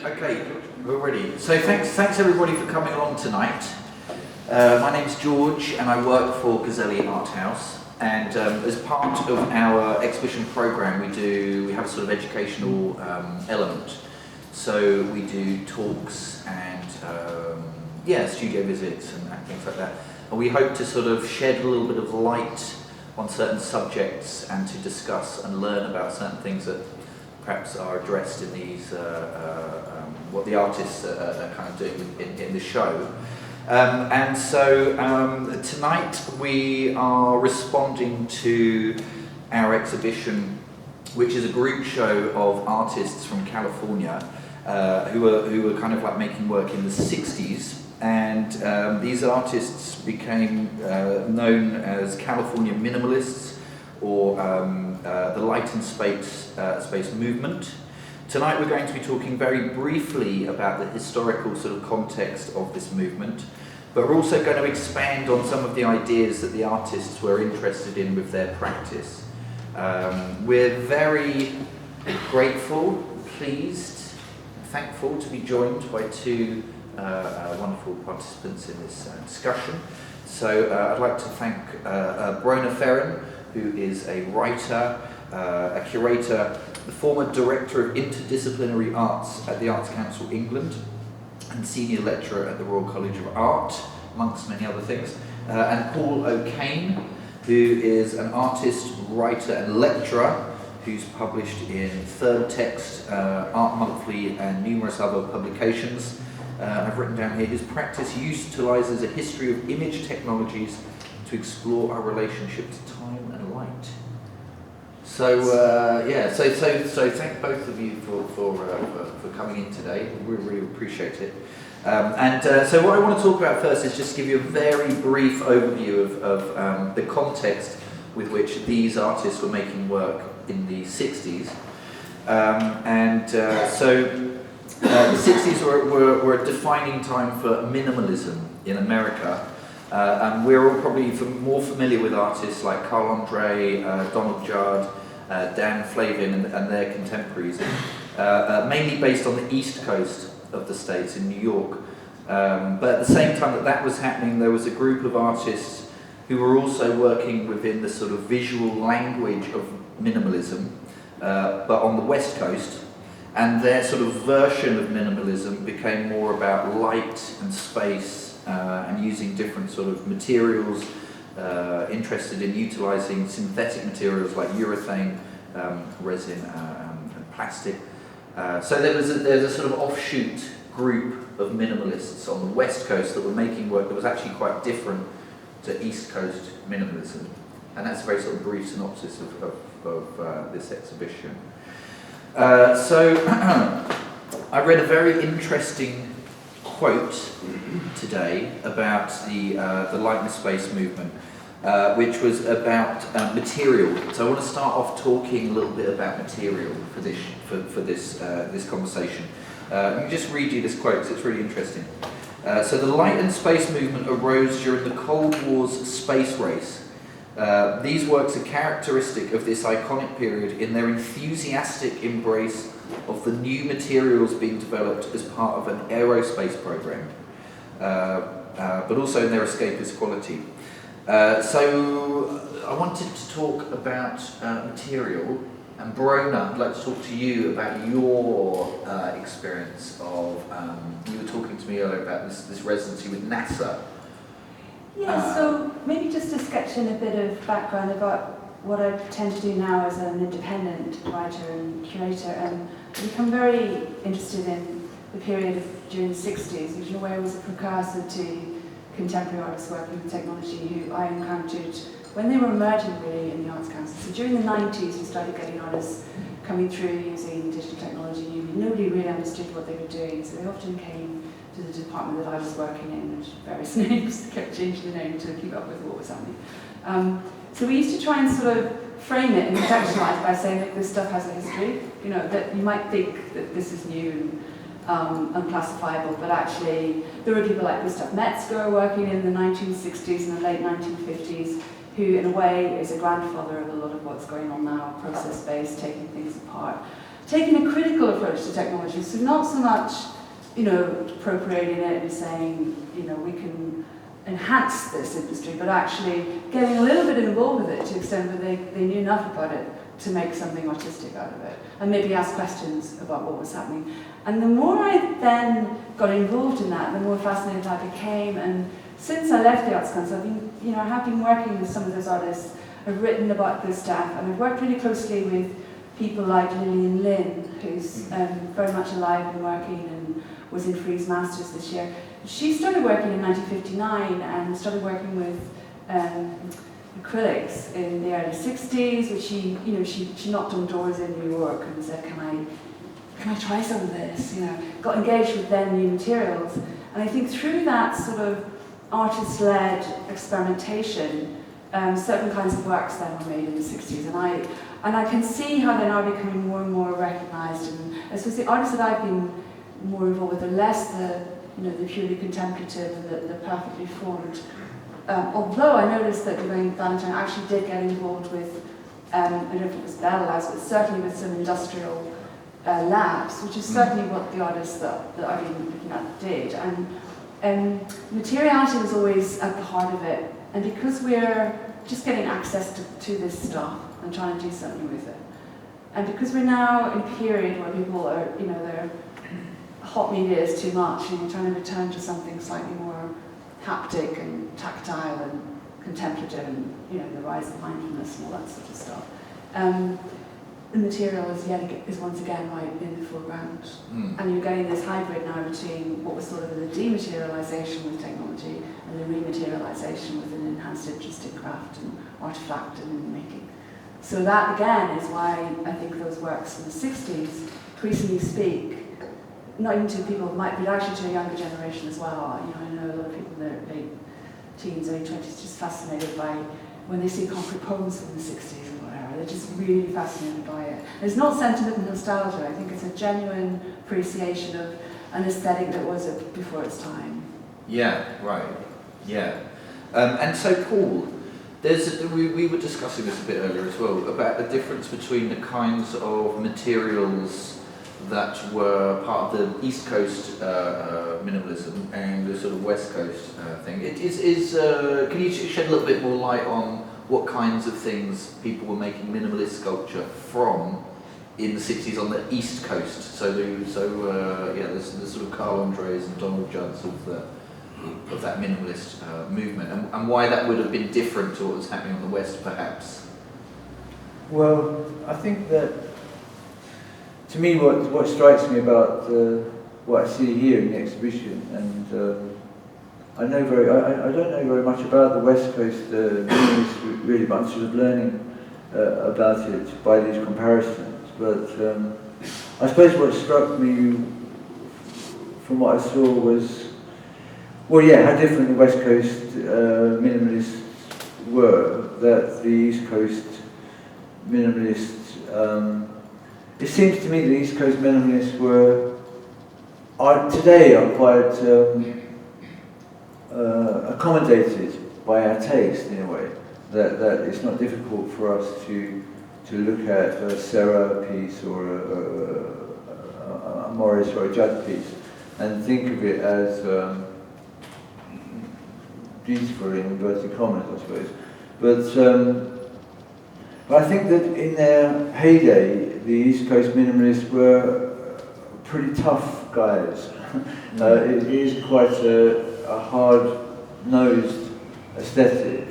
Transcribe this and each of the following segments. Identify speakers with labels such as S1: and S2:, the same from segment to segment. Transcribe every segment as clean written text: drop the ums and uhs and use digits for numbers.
S1: Okay, we're ready. So thanks everybody for coming along tonight. My name's George and I work for Gazzelli Art House, and as part of our exhibition programme we have a sort of educational element. So we do talks and studio visits and things like that. And we hope to sort of shed a little bit of light on certain subjects and to discuss and learn about certain things that perhaps are addressed in these, what the artists are kind of doing in the show. And so tonight we are responding to our exhibition, which is a group show of artists from California who were kind of like making work in the 60s. And these artists became known as California Minimalists, or the Light and Space movement. Tonight we're going to be talking very briefly about the historical sort of context of this movement, but we're also going to expand on some of the ideas that the artists were interested in with their practice. We're very grateful, pleased, thankful to be joined by two wonderful participants in this discussion. So I'd like to thank Bronac Ferran, who is a writer, a curator, the former Director of Interdisciplinary Arts at the Arts Council England, and Senior Lecturer at the Royal College of Art, amongst many other things, and Paul O'Kane, who is an artist, writer and lecturer who's published in Third Text, Art Monthly and numerous other publications. I've written down here, his practice utilises a history of image technologies to explore our relationship to time and light. So so thank both of you for coming in today. We really appreciate it. So what I want to talk about first is just give you a very brief overview of the context with which these artists were making work in the 60s. The 60s were a defining time for minimalism in America, and we're all probably more familiar with artists like Carl Andre, Donald Judd, Dan Flavin and their contemporaries, mainly based on the East Coast of the States in New York. But at the same time that was happening, there was a group of artists who were also working within the sort of visual language of minimalism, but on the West Coast. And their sort of version of minimalism became more about light and space and using different sort of materials, interested in utilising synthetic materials like urethane, resin and plastic. So there's a sort of offshoot group of minimalists on the West Coast that were making work that was actually quite different to East Coast minimalism. And that's a very sort of brief synopsis of this exhibition. I read a very interesting quote today about the Light and Space movement, which was about material. So I want to start off talking a little bit about material for this conversation. Let me just read you this quote because it's really interesting. So the Light and Space movement arose during the Cold War's space race. These works are characteristic of this iconic period in their enthusiastic embrace of the new materials being developed as part of an aerospace program, but also in their escapist quality. So I wanted to talk about material, and Brona, I'd like to talk to you about your experience of, you were talking to me earlier about this residency with NASA.
S2: Yeah, so maybe just to sketch in a bit of background about what I tend to do now as an independent writer and curator, and I become very interested in the period during the 60s, which in a way was a precursor to contemporary artists working with technology who I encountered when they were emerging really in the Arts Council. So during the 90s we started getting artists coming through using digital technology. Nobody really understood what they were doing, so they often came to the department that I was working in, which various names, kept changing the name to keep up with what was happening. So we used to try and sort of frame it and contextualize by saying that this stuff has a history, that you might think that this is new and unclassifiable, but actually there were people like Gustav Metzger working in the 1960s and the late 1950s, who in a way is a grandfather of a lot of what's going on now, process-based, taking things apart. taking a critical approach to technology. So not so much, appropriating it and saying, we can enhance this industry, but actually getting a little bit involved with it to the extent that they knew enough about it to make something artistic out of it, and maybe ask questions about what was happening. And the more I then got involved in that, the more fascinated I became. And since I left the Arts Council, I have been working with some of those artists. I've written about their stuff, and I've worked really closely with people like Lillian Lynn, who's very much alive and working, and was in Frieze Masters this year. She started working in 1959 and started working with acrylics in the early 60s, which she knocked on doors in New York and said, can I try some of this? Got engaged with then new materials. And I think through that sort of artist-led experimentation, certain kinds of works then were made in the 60s. And I can see how they're now becoming more and more recognised. And I suppose the artists that I've been more involved with are less the purely contemplative and the perfectly formed. Although I noticed that Lorraine Valentine actually did get involved with, I don't know if it was Bell Labs, but certainly with some industrial labs, which is certainly what the artists that I've been looking at did. And materiality was always at the heart of it. And because we're just getting access to this stuff and trying to do something with it, and because we're now in a period where people are, their hot media is too much, and we're trying to return to something slightly more haptic and tactile and contemplative, and the rise of mindfulness and all that sort of stuff. The material is once again right in the foreground. And you're getting this hybrid now between what was sort of the dematerialization with technology and the rematerialization with an enhanced interest in craft and artifact and making. So that again is why I think those works in the 60s increasingly speak not even to people who might be actually to a younger generation as well. I know a lot of people in their late teens, early 20s, just fascinated by when they see concrete poems from the 60s or whatever. They're just really fascinated by it. And it's not sentiment and nostalgia. I think it's a genuine appreciation of an aesthetic that was before its time.
S1: Yeah, right. Yeah. And so, Paul, we were discussing this a bit earlier as well, about the difference between the kinds of materials that were part of the East Coast minimalism and the sort of West Coast thing. Can you shed a little bit more light on what kinds of things people were making minimalist sculpture from in the 60s on the East Coast? There's the sort of Carl Andres and Donald Judds of that minimalist movement, and why that would have been different to what was happening on the West, perhaps.
S3: Well, I think that, to me, what strikes me about what I see here in the exhibition, and I don't know very much about the West Coast minimalists really, but I'm sort of learning about it by these comparisons. But I suppose what struck me from what I saw was, how different the West Coast minimalists were, that the East Coast minimalists, it seems to me the East Coast minimalists today are quite accommodated by our taste in a way, that it's not difficult for us to look at a Serra piece or a Morris or a Judd piece and think of it as beautiful in inverted commas, I suppose. But I think that in their heyday, the East Coast minimalists were pretty tough guys. It is quite a hard-nosed aesthetic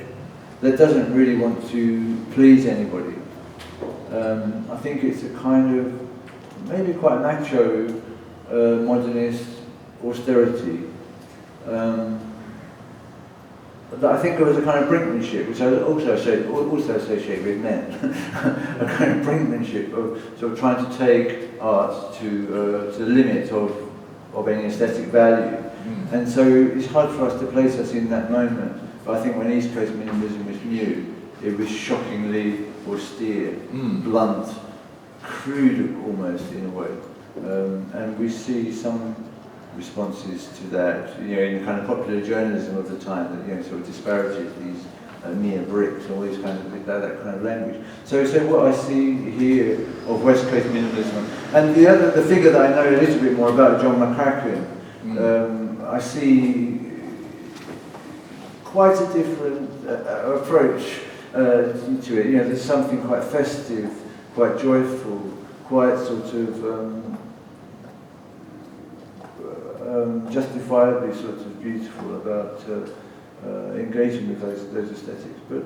S3: that doesn't really want to please anybody. I think it's a kind of, maybe quite macho, modernist austerity. I think there was a kind of brinkmanship, which I also associate with men, a kind of brinkmanship of sort of trying to take art to the limit of any aesthetic value. And so it's hard for us to place us in that moment. But I think when East Coast minimalism was new, it was shockingly austere, blunt, crude almost in a way. And we see some responses to that, in the kind of popular journalism of the time that, sort of disparages these near bricks, all these kinds of that kind of language. So what I see here of West Coast minimalism, and the figure that I know a little bit more about, John McCracken, I see quite a different approach to it. You know, there's something quite festive, quite joyful, quite sort of justifiably sort of beautiful about engaging with those aesthetics. But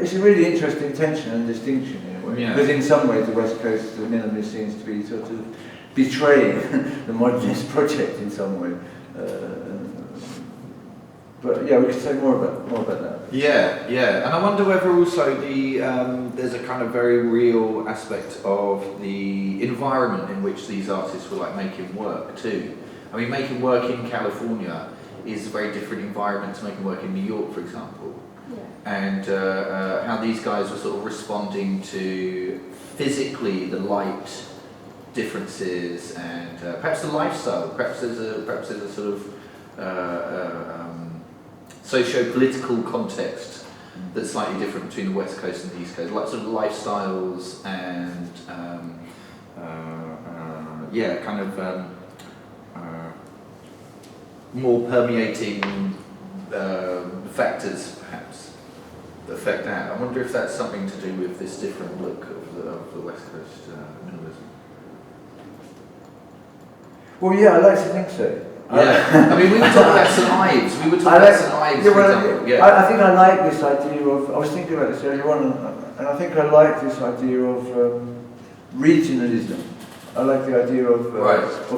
S3: it's a really interesting tension and distinction in a way.
S1: Yeah.
S3: Because in some ways the West Coast, the minimalist seems to be sort of betraying the modernist project in some way. But yeah, we could say more about that.
S1: Yeah, and I wonder whether also there's a kind of very real aspect of the environment in which these artists were like making work too. I mean, making work in California is a very different environment to making work in New York, for example. Yeah. And how these guys were sort of responding to physically the light differences and perhaps the lifestyle. Perhaps there's a sort of socio-political context that's slightly different between the West Coast and the East Coast. Like sort of lifestyles and kind of more permeating factors perhaps that affect that. I wonder if that's something to do with this different look of the West Coast minimalism.
S3: Well, yeah, I like to think so.
S1: Yeah, I mean, we were talking about St. Ives. For example. Yeah.
S3: I think I like this idea of, I was thinking about this earlier on, and I think I like this idea of regionalism. I like the idea of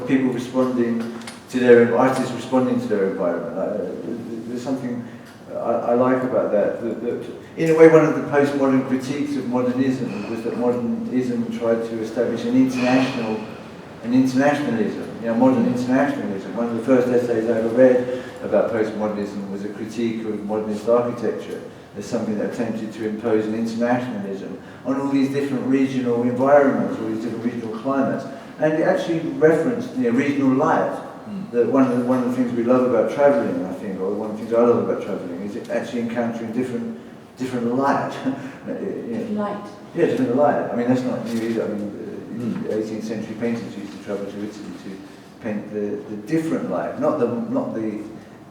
S3: people responding to artists responding to their environment. There's something I like about that. That. In a way, one of the postmodern critiques of modernism was that modernism tried to establish an internationalism, modern internationalism. One of the first essays I ever read about postmodernism was a critique of modernist architecture as something that attempted to impose an internationalism on all these different regional environments, all these different regional climates. And it actually referenced regional light. That one of the things we love about travelling, I think, or one of the things I love about travelling, is actually encountering different light.
S2: Light. Yeah,
S3: different light. I mean, that's not new either. I mean, 18th century painters used to travel to Italy to paint the different light, not the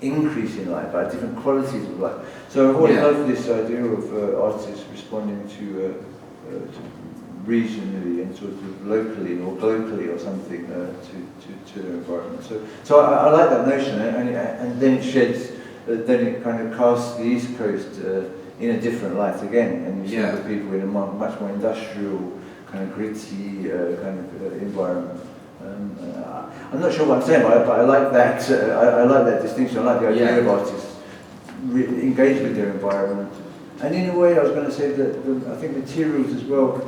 S3: increase in light, but different qualities of light. So I've always loved this idea of artists responding to regionally and sort of locally or globally or something to their environment. So I like that notion, and then it sheds, then it kind of casts the East Coast in a different light again, and you see the people in a much more industrial, kind of gritty kind of environment. I'm not sure what I'm saying, but I like that. I like that distinction. I like the idea of artists engage with their environment, and in a way, I was going to say that I think materials as well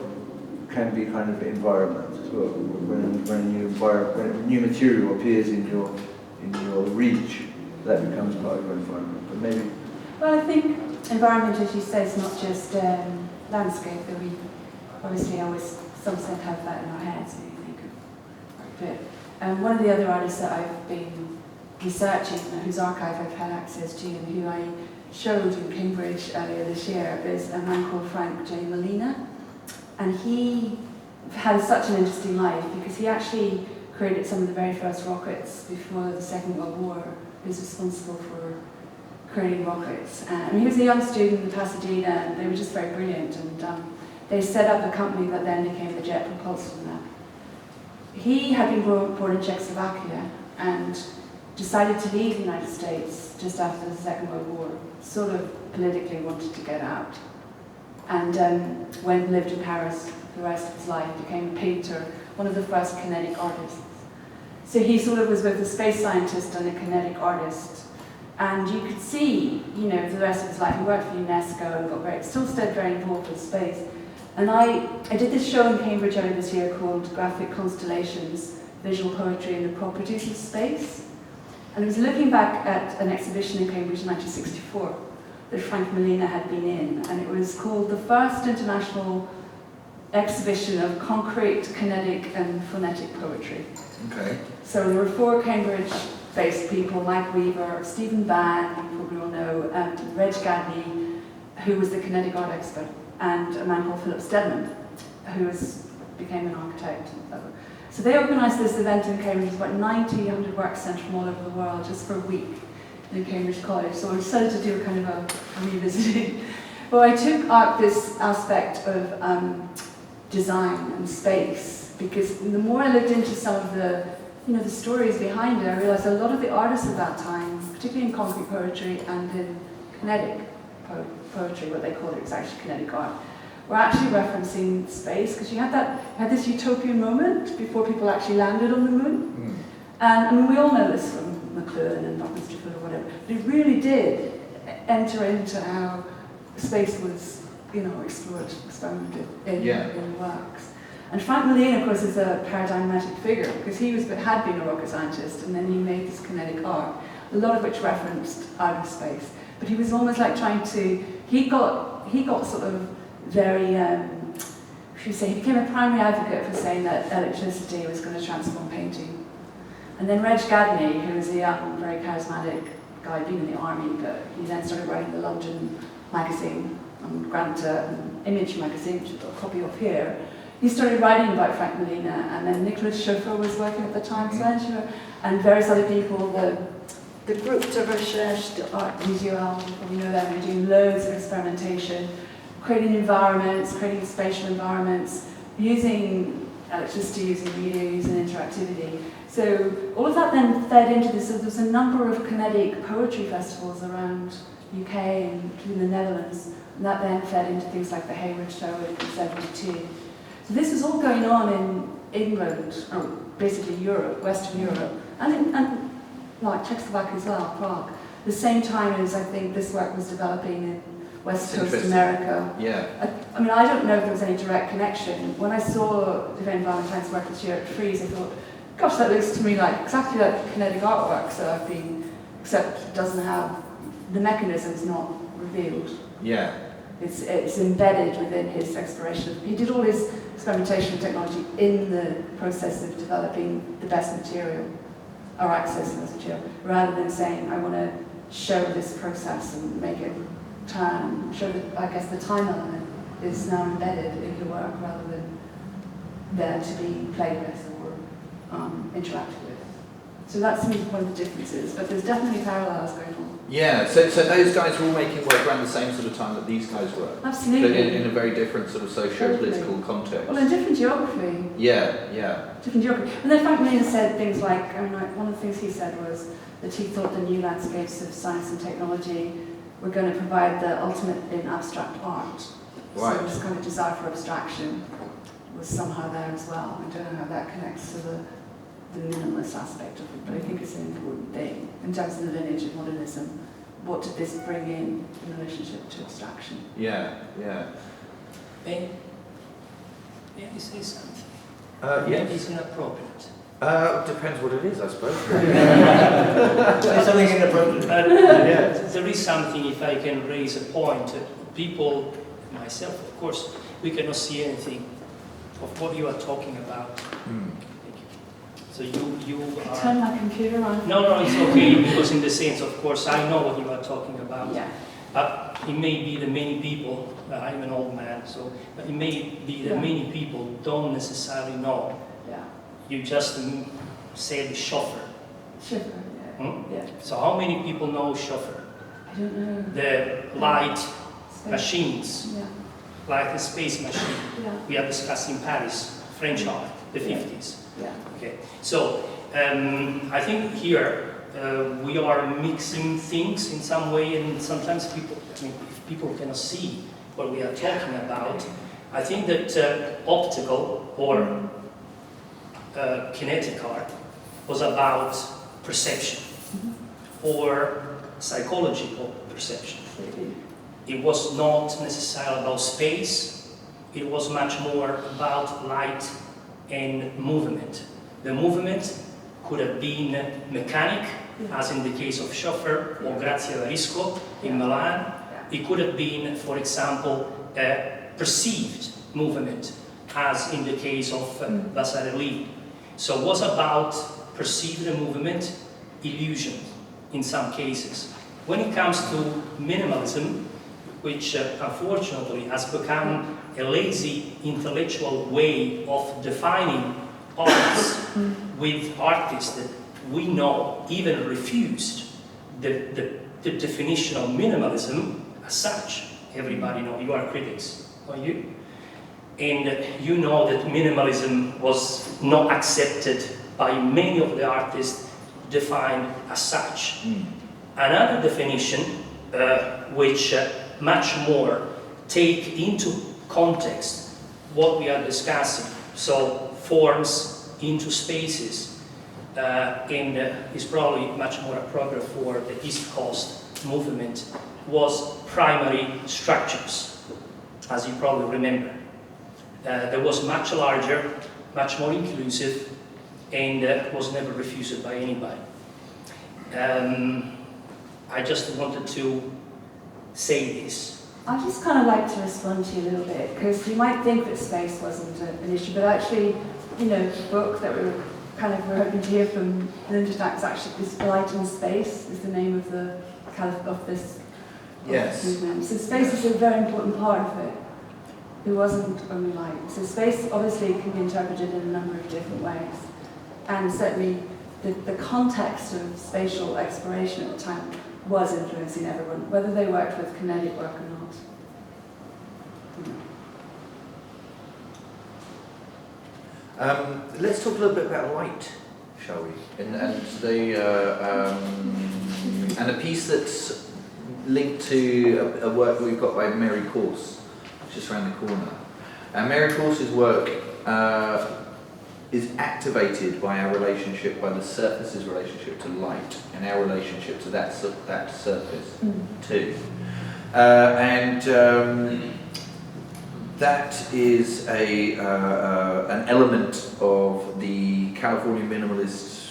S3: can be kind of environment as well. When a new material appears in your reach, that becomes part of your environment. But maybe.
S2: Well, I think environment, as you say, is not just landscape. That we obviously always, some sense, have that in our heads when you think of it. One of the other artists that I've been researching, whose archive I've had access to, and who I showed in Cambridge earlier this year, is a man called Frank J. Molina. And he had such an interesting life because he actually created some of the very first rockets before the Second World War. He was responsible for creating rockets. And he was a young student in Pasadena, and they were just very brilliant. And they set up a company that then became the Jet Propulsion Lab. He had been born in Czechoslovakia and decided to leave the United States just after the Second World War. Sort of politically wanted to get out. And went and lived in Paris for the rest of his life, became a painter, one of the first kinetic artists. So he sort of was both a space scientist and a kinetic artist. And you could see, the rest of his life. He worked for UNESCO and still stayed very involved with space. And I did this show in Cambridge earlier this year called Graphic Constellations, Visual Poetry and the Properties of Space. And I was looking back at an exhibition in Cambridge in 1964. That Frank Molina had been in, and it was called the First International Exhibition of Concrete, Kinetic and Phonetic Poetry.
S1: Okay.
S2: So there were 4 Cambridge-based people, Mike Weaver, Stephen Bann, you probably all know, Reg Gadney, who was the kinetic art expert, and a man called Philip Stedman, who became an architect. So they organised this event in Cambridge, about 100 works sent from all over the world, just for a week in Cambridge College. So I decided to do a kind of a revisiting. Well, I took out this aspect of design and space, because the more I looked into some of the, the stories behind it, I realised a lot of the artists of that time, particularly in concrete poetry and in kinetic poetry, what they called it was actually kinetic art, were actually referencing space, because you had this utopian moment before people actually landed on the moon. And I mean, we all know this from McLuhan and Buckminster Fuller or whatever, but it really did enter into how space was, explored, experimented in works. And Frank Malina, of course, is a paradigmatic figure, because had been a rocket scientist, and then he made this kinetic art, a lot of which referenced outer space. But he was almost like trying to, he got sort of very, he became a primary advocate for saying that electricity was going to transform painting. And then Reg Gadney, who was a young, very charismatic guy, being in the army, but he then started writing the London magazine, Granta, and Image magazine, which I've got a copy of here. He started writing about Frank Malina, and then Nicholas Schoeffer was working at the Times Ledger, and various other people, the Group de Recherche d'Art Visuelle, you know them, were doing loads of experimentation, creating environments, creating spatial environments, using electricity, using video, using interactivity. So all of that then fed into this. So there's a number of kinetic poetry festivals around UK and in the Netherlands, and that then fed into things like the Hayward Show in '72. So this is all going on in England, or basically Europe, Western Europe, and like Czechoslovakia as well, Prague. The same time as I think this work was developing in West Coast America.
S1: Yeah.
S2: I mean, I don't know if there was any direct connection. When I saw Devane Valentine's work this year at Frieze, I thought, gosh, that looks to me like exactly like kinetic artworks that I've been, except it doesn't have, the mechanism's not revealed.
S1: Yeah.
S2: It's embedded within his exploration. He did all his experimentation and technology in the process of developing the best material, or accessing this material, rather than saying, I want to show this process and make it turn, show that, I guess, the time element is now embedded in the work rather than there to be played with or interacted with. So that's one of the differences, but there's definitely parallels going on.
S1: Yeah, so those guys were all making work around the same sort of time that these guys were.
S2: Absolutely.
S1: But in a very different sort of socio-political context.
S2: Well, in different geography.
S1: Yeah.
S2: Different geography. And then Frank Malina said things like, one of the things he said was that he thought the new landscapes of science and technology were going to provide the ultimate in abstract art.
S1: Right.
S2: So this kind of desire for abstraction was somehow there as well. I don't know how that connects to the minimalist aspect of it, but I think it's an important thing in terms of the lineage of modernism. What did this bring in relationship to abstraction?
S1: Yeah.
S4: May I say something?
S1: Yes.
S4: Maybe it's inappropriate.
S1: Depends what it is, I suppose.
S3: Say something inappropriate.
S4: There is something, if I can raise a point, people, myself of course, we cannot see anything of what you are talking about. Thank you. So you are...
S2: Turn my computer on.
S4: No, it's okay, because in the sense, of course, I know what you are talking about.
S2: Yeah.
S4: But it may be that many people, I'm an old man, so but it may be that many people don't necessarily know.
S2: Yeah.
S4: You just said chauffeur.
S2: Schiffer, yeah.
S4: So how many people know chauffeur?
S2: I don't know.
S4: The light
S2: Space.
S4: machines,
S2: Yeah.
S4: like the space machine.
S2: Yeah.
S4: We are discussing Paris, French art, the 50s.
S2: Yeah.
S4: Okay. So I think here we are mixing things in some way, and sometimes people, if people cannot see what we are talking about, I think that optical or kinetic art was about perception or psychological perception. It was not necessarily about space, it was much more about light and movement. The movement could have been mechanic, as in the case of Schoeffer or Grazia Varisco in Milan. It could have been, for example, a perceived movement, as in the case of Vasarely. So it was about perceived movement, illusion in some cases. When it comes to minimalism, which unfortunately has become a lazy intellectual way of defining arts with artists that we know even refused the definition of minimalism as such. Everybody know, you are critics, are you? And you know that minimalism was not accepted by many of the artists defined as such. Another definition, which much more take into context what we are discussing, so forms into spaces, and is probably much more appropriate for the East Coast movement, was primary structures, as you probably remember. That was much larger, much more inclusive, and was never refused by anybody. I just wanted to say this.
S2: I'd just kind of like to respond to you a little bit, because you might think that space wasn't an issue, but actually, you know, the book that we're hoping to hear from Linda is actually is Light and Space is the name of the of this movement. So space is a very important part of it. It wasn't only light. So space obviously can be interpreted in a number of different ways, and certainly the context of spatial exploration at the time was influencing everyone, whether they worked with kinetic work or not.
S1: Let's talk a little bit about light, shall we? And a piece that's linked to a work we've got by Mary Corse, just around the corner. And Mary Corse's work is activated by our relationship, by the surface's relationship to light, and our relationship to that surface too. That is an element of the California minimalist.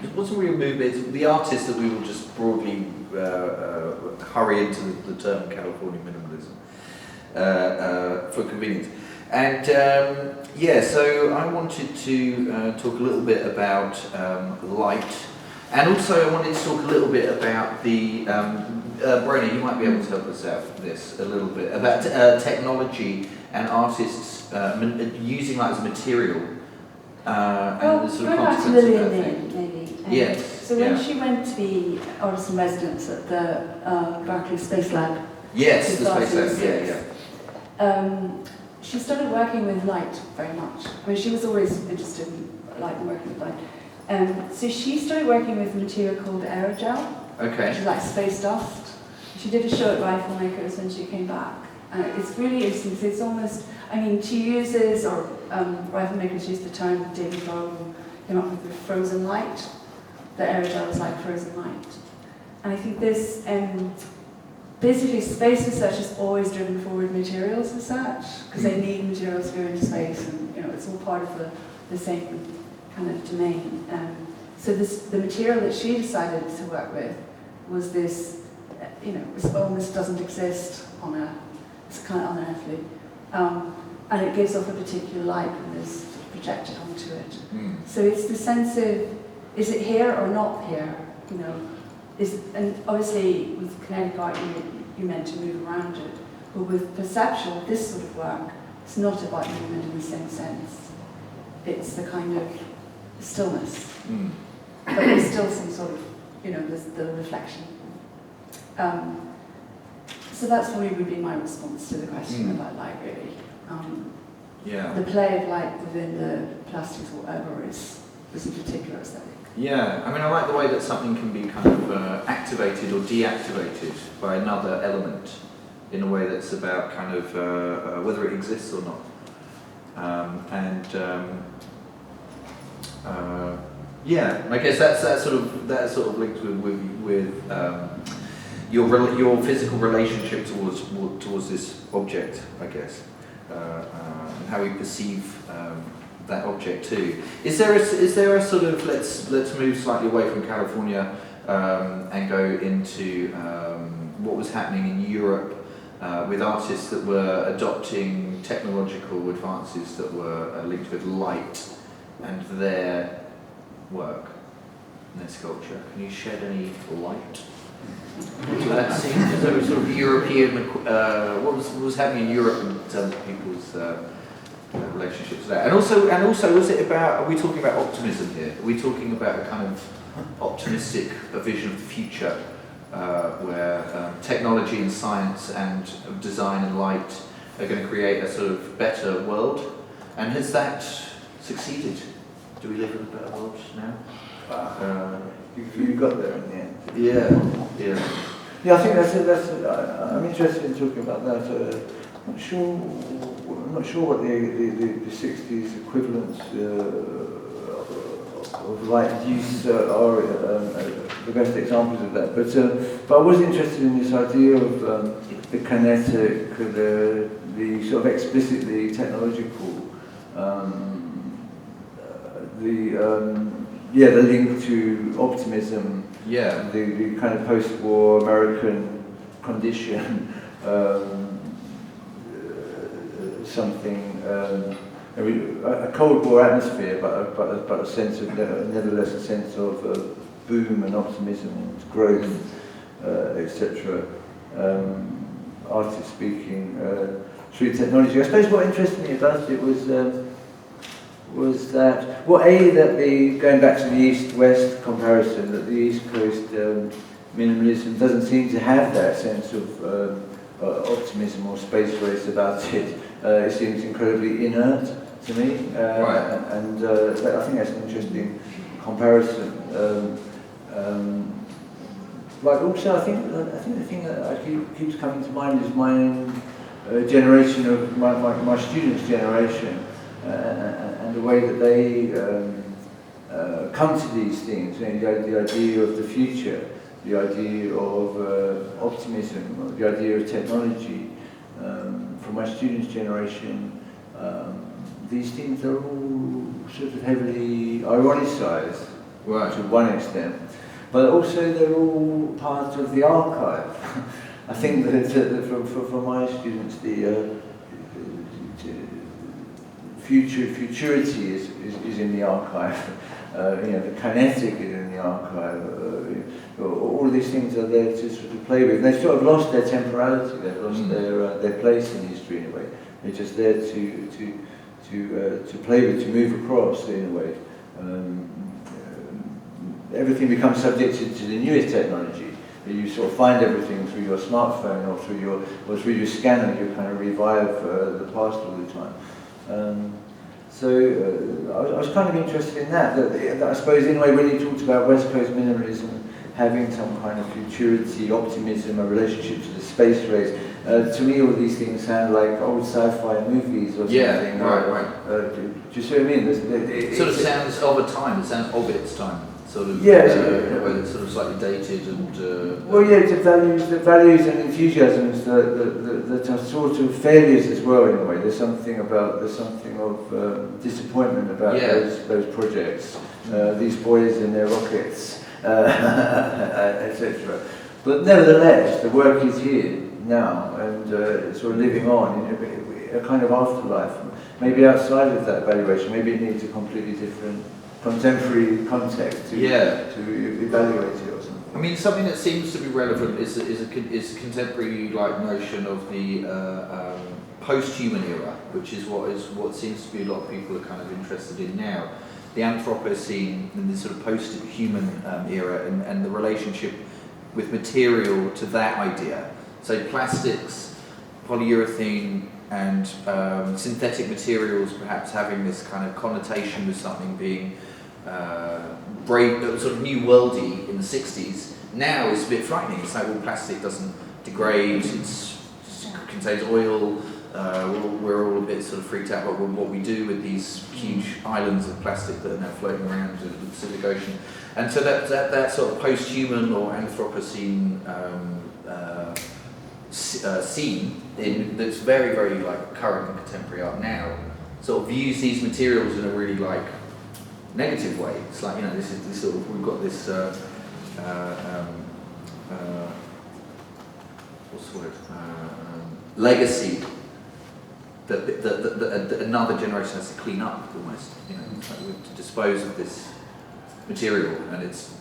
S1: It wasn't really a movement. It's the artist that we will just broadly hurry into the term California minimalism for convenience. And so I wanted to talk a little bit about light, and also I wanted to talk a little bit about the Bronac, you might be able to help us out with this a little bit about technology and artists using light as a material and the sort of consequences of that thing.
S2: Maybe.
S1: Yes.
S2: So when she went to be artist in residence at the Berkeley Space Lab.
S1: Yes, the Space Lab. Yeah.
S2: She started working with light very much. I mean, she was always interested in light and working with light. So she started working with a material called aerogel, which is like space dust. She did a show at Rifle Makers when she came back. It's really interesting. So it's almost, I mean, she uses, or Rifle Makers used the term David Bowie came up with the frozen light. The aerogel is like frozen light. And I think this, basically space research has always driven forward materials research, because they need materials to go into space, and you know, it's all part of the same kind of domain. So the material that she decided to work with was this, it almost doesn't exist on Earth. It's kind of unearthly. And it gives off a particular light when it's projected onto it. So it's the sense of, is it here or not here? And obviously with kinetic art you're meant to move around it. But with perceptual, this sort of work, it's not about movement in the same sense. It's the kind of stillness. But there's still some sort of, there's the reflection. So that's probably would be my response to the question about light, really. The play of light within the plastics or whatever is a particular aesthetic.
S1: Yeah, I mean, I like the way that something can be kind of activated or deactivated by another element in a way that's about kind of whether it exists or not. I guess that sort of linked with your physical relationship towards this object, I guess, and how we perceive that object too. Is there a sort of let's move slightly away from California and go into what was happening in Europe with artists that were adopting technological advances that were linked with light and their work and their sculpture. Can you shed any light into that scene? So sort of European, what was happening in Europe in terms of people's relationships there? And also, was it about? Are we talking about optimism here? Are we talking about a kind of optimistic vision of the future, where technology and science and design and light are going to create a sort of better world? And has that succeeded? Do we live in a better world now?
S3: You got there in the end.
S1: Yeah.
S3: Yeah, I think I'm interested in talking about that. I'm not sure what the 60s equivalents of light use are the best examples of that. But I was interested in this idea of the kinetic, the sort of explicitly technological, the link to optimism, the kind of post-war American condition, a Cold War atmosphere, but a sense of, nevertheless, a sense of boom and optimism and growth, etc. Artists speaking through technology. I suppose what interested me about it was that, going back to the East-West comparison, that the East Coast minimalism doesn't seem to have that sense of optimism or space race about it. It seems incredibly inert to me, and I think that's an interesting comparison. But also, I think the thing that keeps coming to mind is my own generation of my students' generation, and the way that they come to these things. You know, the idea of the future, the idea of optimism, the idea of technology. For my students' generation, these things are all sort of heavily ironicized to one extent, but also they're all part of the archive. I think that for my students, the futurity is in the archive. The kinetic is in the archive. All these things are there to sort of play with. And they've sort of lost their temporality. They've lost their place in history in a way. They're just there to play with, to move across in a way. Everything becomes subjected to the newest technology. You sort of find everything through your smartphone or through your scanner. You kind of revive the past all the time. I was kind of interested in that I suppose in a way when you talked about West Coast minimalism having some kind of futurity, optimism, a relationship to the space race, to me all these things sound like old sci-fi movies or something.
S1: Yeah, right.
S3: Do you see what I mean?
S1: It sort of sounds of a time, it sounds of its time. Sort of,
S3: in
S1: a way that's sort of slightly dated and...
S3: the values and enthusiasms that are sort of failures as well in a way. There's something of disappointment about those projects, these boys and their rockets, etc. But nevertheless, the work is here now and sort of living on in a kind of afterlife. Maybe outside of that valuation, maybe it needs a completely different contemporary context to evaluate it or something.
S1: I mean, something that seems to be relevant is a contemporary notion of the post-human era, which is what seems to be a lot of people are kind of interested in now. The Anthropocene and the sort of post-human era and the relationship with material to that idea. So plastics, polyurethane, and synthetic materials perhaps having this kind of connotation with something being sort of new worldy in the 60s. Now it's a bit frightening. It's like, well, plastic doesn't degrade, it contains oil, we're all a bit sort of freaked out about what we do with these huge islands of plastic that are now floating around in the Pacific Ocean. And so that sort of post-human or Anthropocene scene that's very, very like current and contemporary art now sort of views these materials in a really like negative way. It's like, this is this sort of, we've got this what's the word, legacy that another generation has to clean up almost. It's like we have to dispose of this material, and it's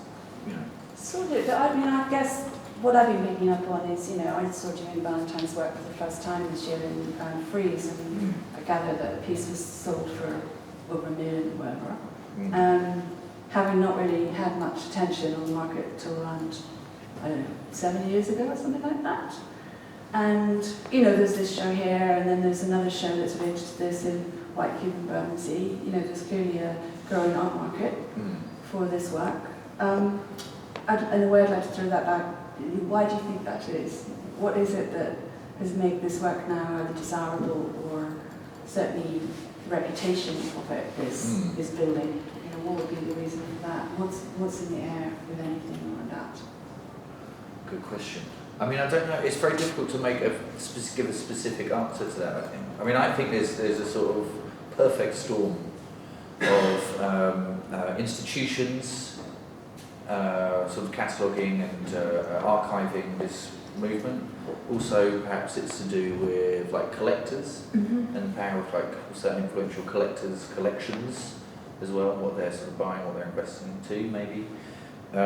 S2: Sort of, but I guess what I've been picking up on is, I saw doing Valentine's work for the first time this year in Frieze, and I gather that a piece was sold for over $1 million or whatever. Having not really had much attention on the market till around, I don't know, 7 years ago or something like that. And, there's this show here, and then there's another show that's related to this in White Cube and Bermondsey. There's clearly a growing art market for this work. And the way I'd like to throw that back, why do you think that is? What is it that has made this work now either desirable or certainly the reputation of it is building? What would be the reason for that? What's in the air with anything like that?
S1: Good question. I mean, I don't know. It's very difficult to give a specific answer to that, I think. I mean, I think there's a sort of perfect storm of institutions sort of cataloguing and archiving this movement. Also, perhaps it's to do with like collectors and the power of like certain influential collectors' collections as well, what they're sort of buying, what they're investing into, maybe. I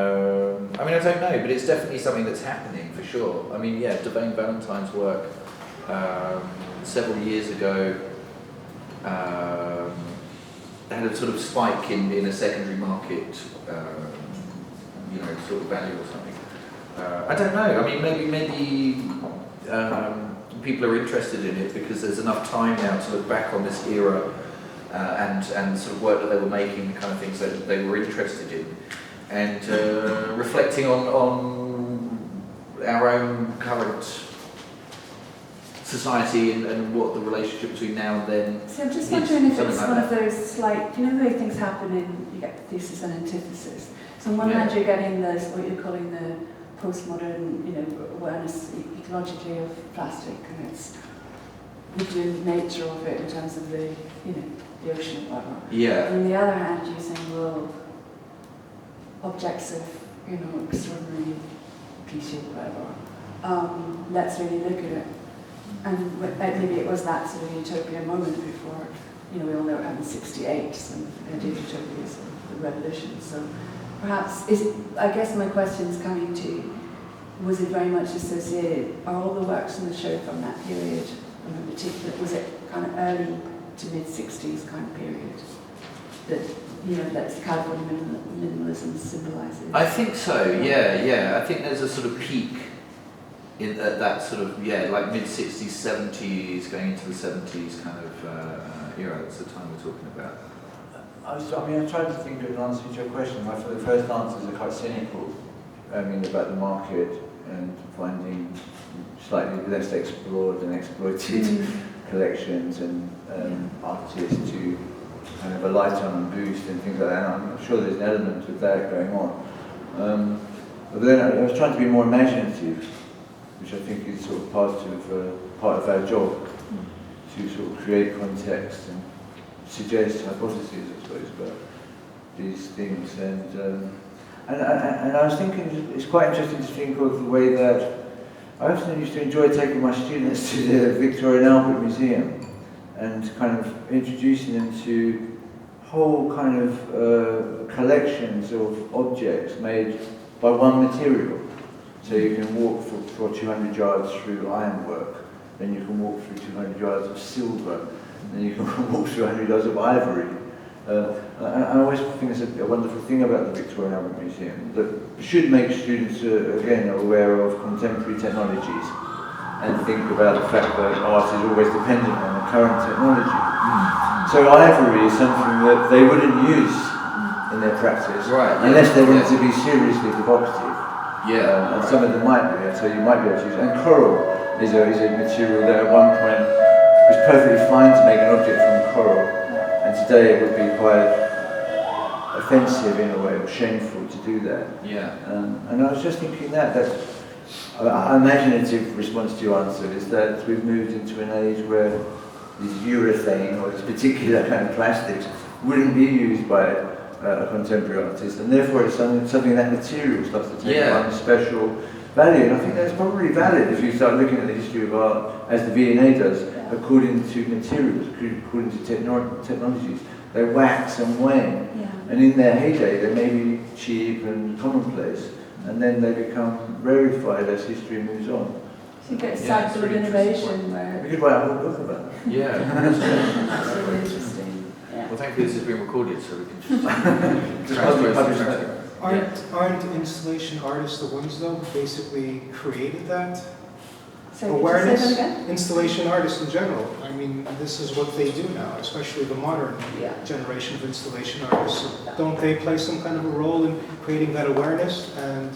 S1: mean, I don't know, but it's definitely something that's happening for sure. I mean, yeah, Devane Valentine's work several years ago had a sort of spike in a secondary market, sort of value or something. I don't know. I mean, maybe people are interested in it because there's enough time now to look back on this era and sort of work that they were making, the kind of things that they were interested in, and reflecting on our own current society and what the relationship between now and then.
S2: So I'm just wondering if it's one of those slight, the way things happen you get thesis and antithesis. So on one hand you're getting this, what you're calling the postmodern, awareness ecologically of plastic and its the nature of it in terms of the ocean or whatever.
S1: Yeah.
S2: And on the other hand you're saying, well, objects of, extraordinary cliche or whatever, let's really look at it. And maybe it was that sort of utopian moment before, we all know it happened in '68, so the idea of utopia is the revolution. So perhaps, I guess my question is coming to, was it very much associated, are all the works in the show from that period, in particular, was it kind of early to mid-60s kind of period that, that California minimalism symbolizes?
S1: I think so, yeah. I think there's a sort of peak in that sort of, like mid-60s, 70s, going into the 70s kind of era. That's the time we're talking about.
S3: I tried to think of an answer to your question. My first answers are quite cynical. About the market and finding slightly less explored and exploited collections and artists to kind of alight on and boost and things like that. And I'm sure there's an element of that going on. But then I was trying to be more imaginative, which I think is sort of part of our job, to sort of create context and suggest hypotheses, I suppose, about these things. And I was thinking, it's quite interesting to think of the way that I often used to enjoy taking my students to the Victoria and Albert Museum and kind of introducing them to whole kind of collections of objects made by one material. So you can walk for 200 yards through ironwork, then you can walk through 200 yards of silver, then you can walk through 100 yards of ivory. I always think it's a wonderful thing about the Victoria and Albert Museum that should make students, again, aware of contemporary technologies and think about the fact that art is always dependent on the current technology. So ivory is something that they wouldn't use in their practice, unless they wanted to be seriously provocative. And some of them might be, so you might be able to use it. And coral is a material that at one point was perfectly fine to make an object from coral, and today it would be quite offensive in a way, or shameful to do that. And I was just thinking that's an imaginative response to your answer is that we've moved into an age where this urethane or this particular kind of plastics wouldn't be used by a contemporary artist, and therefore it's something that material starts to take on special value. And I think that's probably valid if you start looking at the history of art, as the V&A does, according to materials, according to technologies. They wax and wane, and in their heyday they may be cheap and commonplace, and then they become rarefied as history moves on.
S2: So you get a
S1: Yeah,
S2: cycle
S1: it's
S2: of
S1: really
S2: innovation where
S3: We could write a whole book about that.
S1: Yeah.
S2: it's really interesting. Yeah.
S1: Well, thankfully this has been recorded, so we can just
S3: Just
S1: transfer
S3: publish
S1: it.
S3: that.
S5: Aren't installation artists the ones, though, who basically created that?
S2: So could you
S5: Awareness?
S2: say that again?
S5: Installation artists in general. I mean, this is what they do now, especially the modern
S2: Yeah.
S5: generation of installation artists. So don't they play some kind of a role in creating that awareness and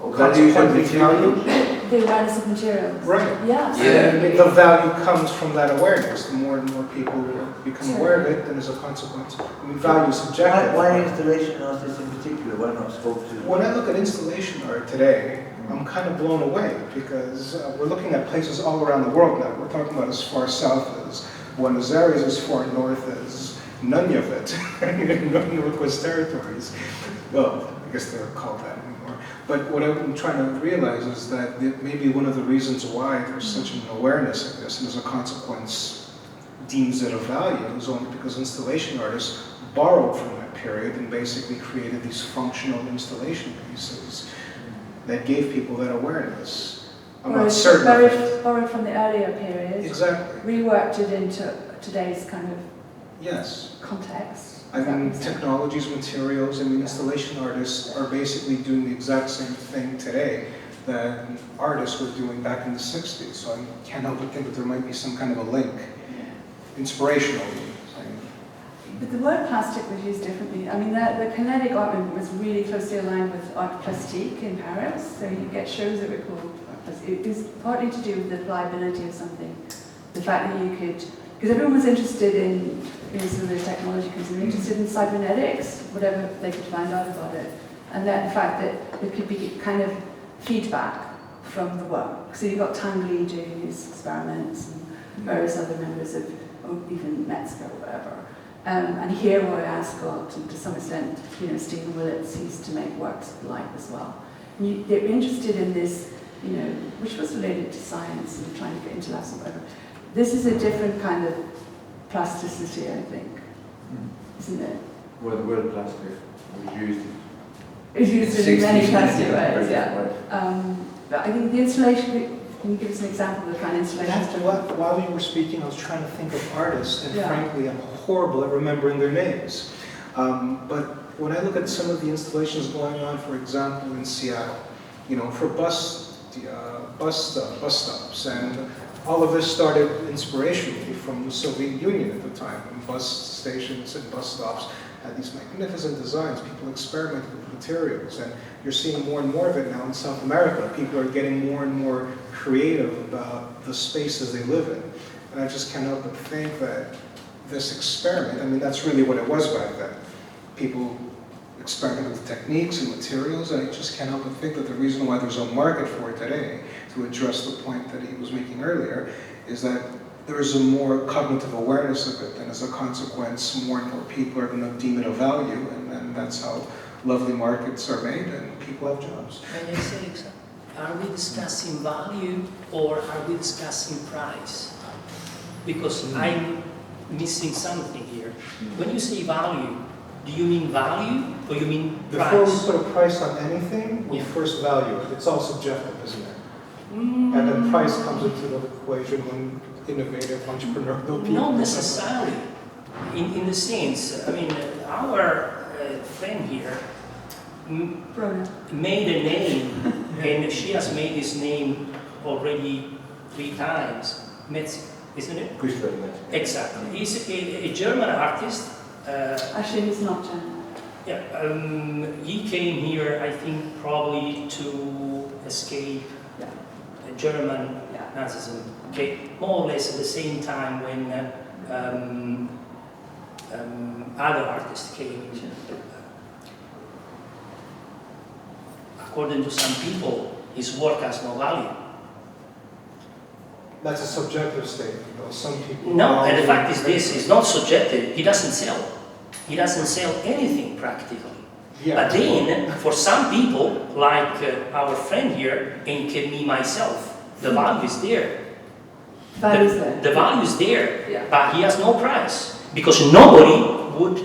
S3: Values and
S5: consequently value?
S3: materials.
S2: The awareness of materials.
S5: Right.
S2: Yeah.
S1: Yeah.
S5: And the value comes from that awareness. The more and more people become
S2: Sure.
S5: aware of it, then as a consequence, I mean, value is subjective.
S3: Why installation artists in particular? Why not sculptors?
S5: When I look at installation art today, I'm kind of blown away because we're looking at places all around the world now. We're talking about as far south as Buenos Aires, as far north as Nunavut, Northwest Territories. Well, I guess they're called that anymore. But what I'm trying to realize is that maybe one of the reasons why there's such an awareness of this, and as a consequence deems it of value, is only because installation artists borrowed from that period and basically created these functional installation pieces that gave people that awareness. I'm not certain of it.
S2: Borrowed from the earlier period,
S5: Exactly.
S2: reworked it into today's kind of
S5: Yes.
S2: context.
S5: I
S2: Does that
S5: mean,
S2: make sense?
S5: technologies, materials, I mean, installation artists are basically doing the exact same thing today that artists were doing back in the 60s. So I can't help but think that there might be some kind of a link, inspirationally.
S2: But the word plastic was used differently. I mean, the kinetic art movement was really closely aligned with art plastique in Paris. So you get shows that were called art plastique. It was partly to do with the pliability of something. The fact that you could, because everyone was interested in some of the technology, because they were interested in cybernetics, whatever they could find out about it. And that the fact that there could be kind of feedback from the work. So you've got Tang Li doing his experiments and various other members of, or even Metzger or whatever. And here Roy Ascot, and to some extent, Stephen Willits used to make works of light as well. And they're interested in this, which was related to science and trying to get into labs or whatever. This is a different kind of plasticity, I think, isn't it?
S3: Well, the word plastic was used.
S2: It's used in many plastic ways, yeah.
S3: Right.
S2: But I think the installation, can you give us an example of the kind of installation?
S5: While you were speaking, I was trying to think of artists, and
S2: Yeah.
S5: frankly, I'm horrible at remembering their names. But when I look at some of the installations going on, for example, in Seattle, for bus stops, and all of this started inspirationally from the Soviet Union at the time, when bus stations and bus stops had these magnificent designs. People experimented with materials, and you're seeing more and more of it now in South America. People are getting more and more creative about the spaces they live in. And I just can't help but think that this experiment, I mean, that's really what it was back then. People experimented with techniques and materials, and I just can't help but think that the reason why there's a market for it today, to address the point that he was making earlier, is that there is a more cognitive awareness of it, and as a consequence, more and more people are going to deem it of value, and that's how lovely markets are made, and people have jobs.
S4: Can I say, are we discussing value or are we discussing price? Because I'm missing something here. When you say value, do you mean value or you mean
S5: Before we
S4: price?
S5: put a price on anything, we
S4: Yeah.
S5: first value it. It's all subjective, isn't it? And then price comes into the equation when innovative, entrepreneurial people.
S4: Not necessarily. In the sense, I mean, our friend here
S2: Bronac.
S4: made a name, and she has made this name already 3 times. Metz, isn't it?
S3: Gustav Metzger.
S4: Exactly. He's a German artist.
S2: Actually, he's not German.
S4: Yeah, he came here, I think, probably to escape
S2: Yeah.
S4: German
S2: Yeah.
S4: Nazism. Okay, more or less at the same time when other artists came. According to some people, his work has no value.
S5: That's a subjective statement, though. Some people.
S4: No, and the fact is this, it's not subjective. He doesn't sell. He doesn't sell anything practically.
S5: Yeah.
S4: But then, for some people, like our friend here, and me myself, the value is there.
S2: Values there.
S4: The value is there,
S2: Yeah.
S4: but he has no price. Because nobody would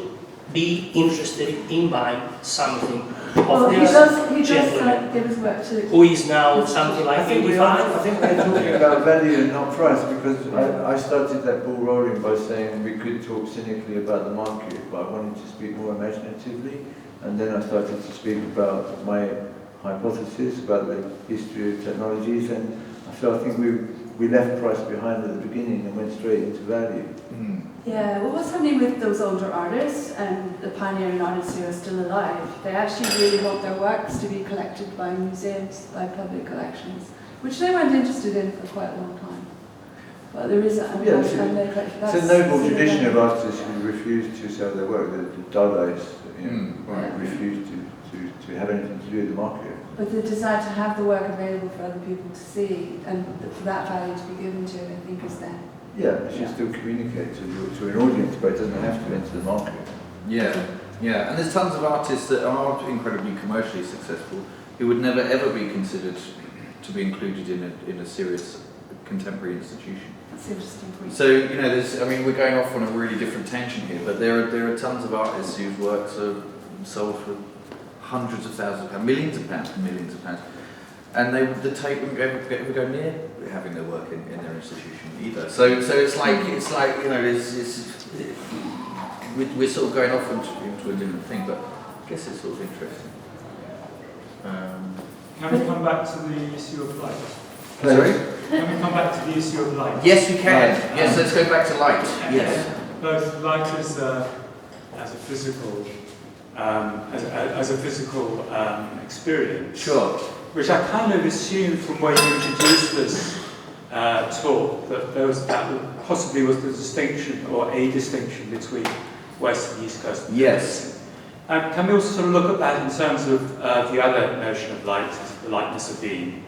S4: be interested in buying something
S2: Well,
S4: of
S2: he
S4: this
S2: does
S4: gentleman,
S2: give his work to.
S4: who is now something like
S3: I
S4: 85.
S3: think they're talking about value and not price, because I started that ball rolling by saying we could talk cynically about the market, but I wanted to speak more imaginatively, and then I started to speak about my hypothesis about the history of technologies, and so I think we left price behind at the beginning and went straight into value.
S2: Yeah, well, what's happening with those older artists and the pioneering artists who are still alive? They actually really want their works to be collected by museums, by public collections, which they weren't interested in for quite a long time. But there is a
S3: It's a noble tradition of artists who refuse to sell their work. The Dalais, refused to have anything to do with the market.
S2: But the desire to have the work available for other people to see and for that value to be given to it, I think, is there.
S3: Yeah, it should still communicate to an audience, but it doesn't have to enter the market.
S1: Yeah, and there's tons of artists that are incredibly commercially successful who would never ever be considered to be included in a serious contemporary institution.
S2: That's an interesting point.
S1: So, we're going off on a really different tangent here, but there are tons of artists whose works are sold for hundreds of thousands of pounds, millions of pounds, and the Tate wouldn't ever go near having their work in their institution either. So it's like we're sort of going off into a different thing, but I guess it's sort of interesting.
S6: Can we come back to the issue of light?
S1: Sorry?
S6: Can we come back to the issue of light?
S1: Yes, we can. Yes, let's go back to light. Yes.
S6: Both light as a physical, as a physical experience.
S1: Sure.
S6: Which I kind of assumed from when you introduced this talk that possibly was the distinction or a distinction between West and East Coast.
S1: Yes.
S6: Can we also sort of look at that in terms of the other notion of light, the lightness of being,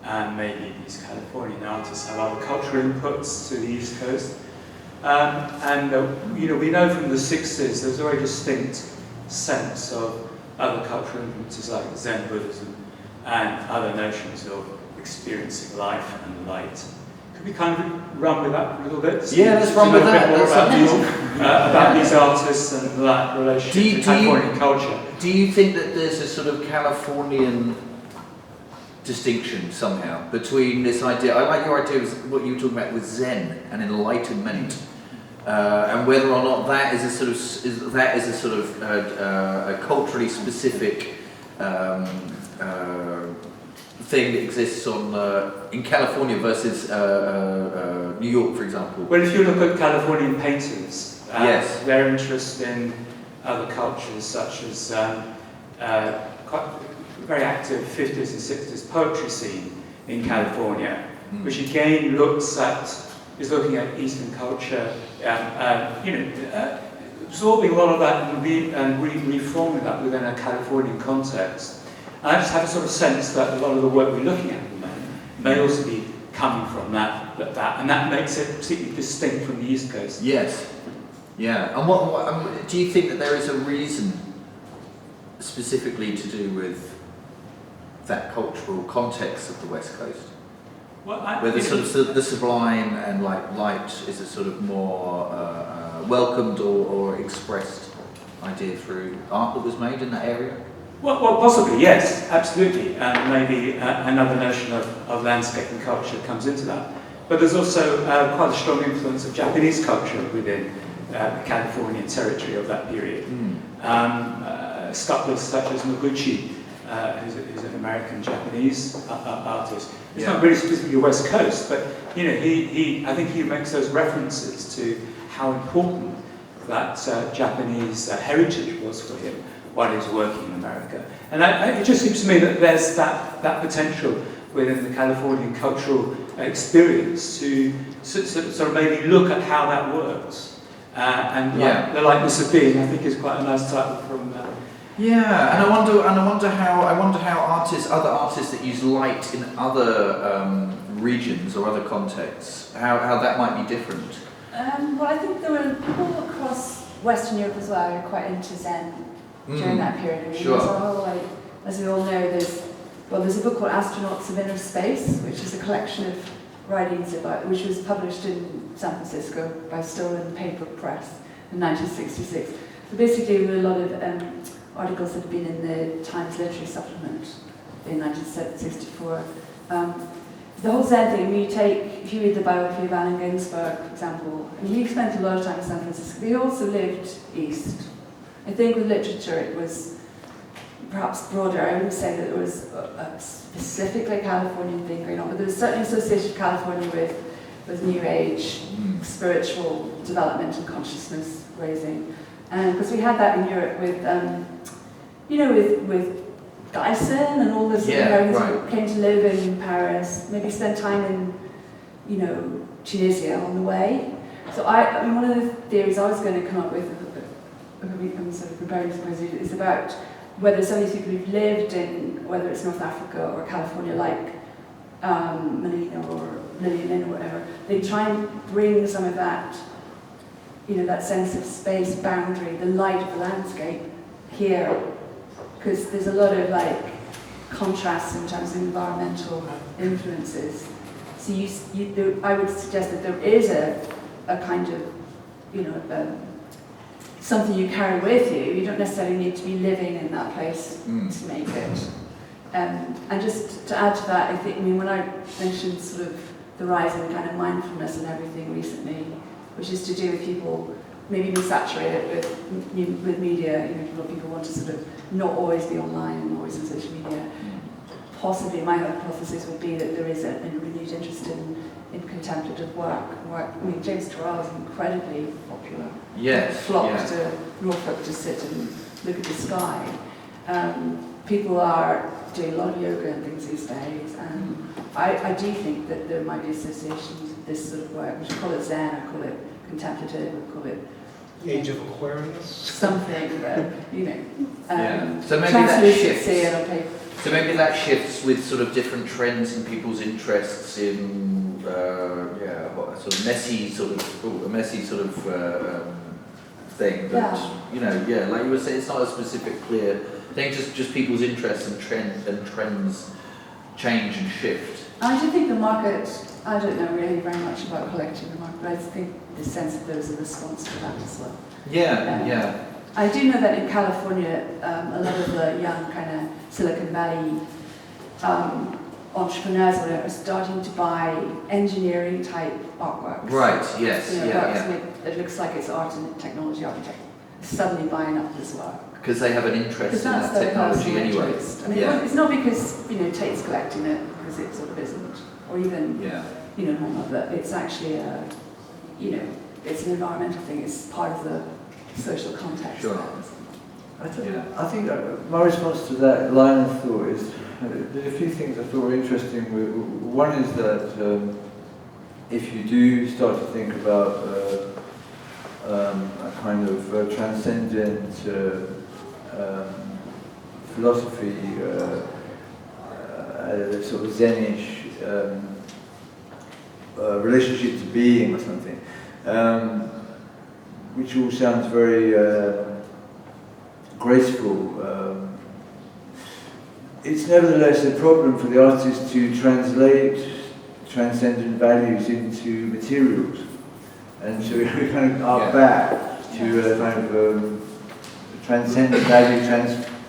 S6: and maybe these Californian artists have other cultural inputs to the East Coast. We know from the 60s there's a very distinct sense of other cultural influences like Zen Buddhism and other notions of experiencing life and light. Could we kind of run with that a little bit?
S1: Yeah, let's run with that.
S6: About these artists and that relationship to Californian culture.
S1: Do you think that there's a sort of Californian distinction somehow between this idea? I like your idea of what you were talking about with Zen and enlightenment, and whether or not that is a sort of a culturally specific thing that exists in California versus New York, for example.
S6: Well, if you look at Californian painters,
S1: yes,
S6: their interest in other cultures, such as quite very active 50s and 60s poetry scene in California, which again is looking at Eastern culture, absorbing a lot of that and reforming that within a Californian context. And I just have a sort of sense that a lot of the work we're looking at at the moment may also be coming from that, and that makes it particularly distinct from the East Coast.
S1: Yes. Yeah. And what do you think that there is a reason specifically to do with that cultural context of the West Coast?
S6: Well,
S1: where the sublime and light is a sort of more welcomed or expressed idea through art that was made in that area?
S6: Well, possibly, yes, absolutely. And maybe another notion of landscape and culture comes into that. But there's also quite a strong influence of Japanese culture within the Californian territory of that period. Sculptors such as Noguchi, who's an American-Japanese artist. It's not really specifically West Coast, but I think he makes those references to how important that Japanese heritage was for him while he was working in America. And it just seems to me that there's that potential within the Californian cultural experience to sort of maybe look at how that works. The lightness of being, I think, is quite a nice title from.
S1: Yeah, and I wonder how other artists that use light in other regions or other contexts, how that might be different.
S2: Well, I think there were people across Western Europe as well who were quite into Zen during that period. I mean,
S1: sure.
S2: There's a whole, as we all know, there's a book called Astronauts of Inner Space, which is a collection of writings which was published in San Francisco by Stolen Paper Press in 1966. So basically, there were a lot of articles that had been in the Times Literary Supplement in 1964. The whole Zen thing, if you read the biography of Allen Ginsberg, for example, he spent a lot of time in San Francisco. He also lived east. I think with literature it was perhaps broader. I wouldn't say that there was a specifically Californian thing going on, but there was certainly association of California with New Age, spiritual development and consciousness raising. And because we had that in Europe with Dyson and all the Americans who came to live in Paris, maybe spend time in, Tunisia on the way. So I mean, one of the theories I was going to come up with, I'm sort of preparing this presentation, is about whether some of these people who've lived in, whether it's North Africa or California, like Melina or Lillian Lynn or whatever, they try and bring some of that, that sense of space, boundary, the light of the landscape here. Because there's a lot of contrasts in terms of environmental influences. So I would suggest that there is a kind of, something you carry with you. You don't necessarily need to be living in that place to make it. And just to add to that, I think, when I mentioned sort of the rise in kind of mindfulness and everything recently, which is to do with people maybe being saturated with media, people want to sort of not always be online and always on social media. Possibly my hypothesis would be that there is a renewed interest in contemplative work. I mean, James Turrell is incredibly popular.
S1: Yes.
S2: Flock to Norfolk to sit and look at the sky. People are doing a lot of yoga and things these days, and I do think that there might be associations with this sort of work. We should call it Zen, I call it contemplative, I call it
S5: Age of Aquarius.
S2: something that,
S1: So maybe that shifts.
S2: On paper.
S1: So maybe that shifts with sort of different trends in people's interests in sort of messy thing. But like you were saying, it's not a specific clear thing. Just people's interests and trends change and shift.
S2: I do think the market. I don't know really very much about collecting the market, but I think the sense that there's a response to that as well.
S1: Yeah.
S2: I do know that in California, a lot of the young kind of Silicon Valley entrepreneurs are starting to buy engineering type artworks.
S1: Right. Yes.
S2: It looks like it's art and technology architect suddenly buying up this work.
S1: Because they have an interest in that technology anyway.
S2: Interest. I mean, it's not because Tate's collecting it, because it sort of isn't, or even none of it. It's actually it's an environmental thing. It's part of the social context.
S1: Sure.
S3: I think my response to that line of thought is there's a few things I thought were interesting. One is that if you do start to think about a kind of transcendent philosophy, a sort of Zenish relationship to being or something, which all sounds very graceful. It's nevertheless a problem for the artist to translate transcendent values into materials. And so we kind of are back to a kind of transcendent value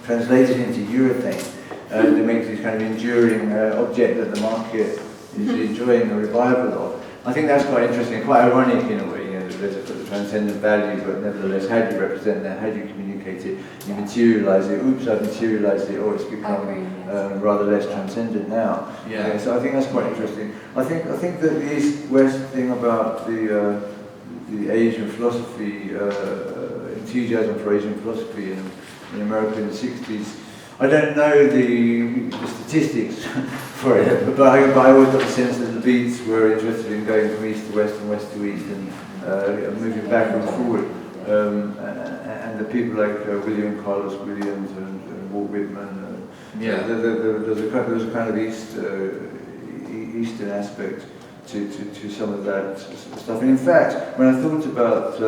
S3: translated into urethane that makes this kind of enduring object that the market is enjoying a revival of. I think that's quite interesting, quite ironic in a way. There's a transcendent value, but nevertheless, how do you represent that? How do you communicate it? You materialize it. Oops, I've materialized it, or it's become rather less transcendent now. So I think that's quite interesting. I think that the East-West thing about the Asian philosophy, enthusiasm for Asian philosophy in America in the 60s. I don't know the statistics for it, but I always got the sense that the beats were interested in going from east to west and west to east and moving back and forward. And the people like William Carlos Williams and Walt Whitman, there's a kind of Eastern aspect to some of that stuff. And in fact, when I thought about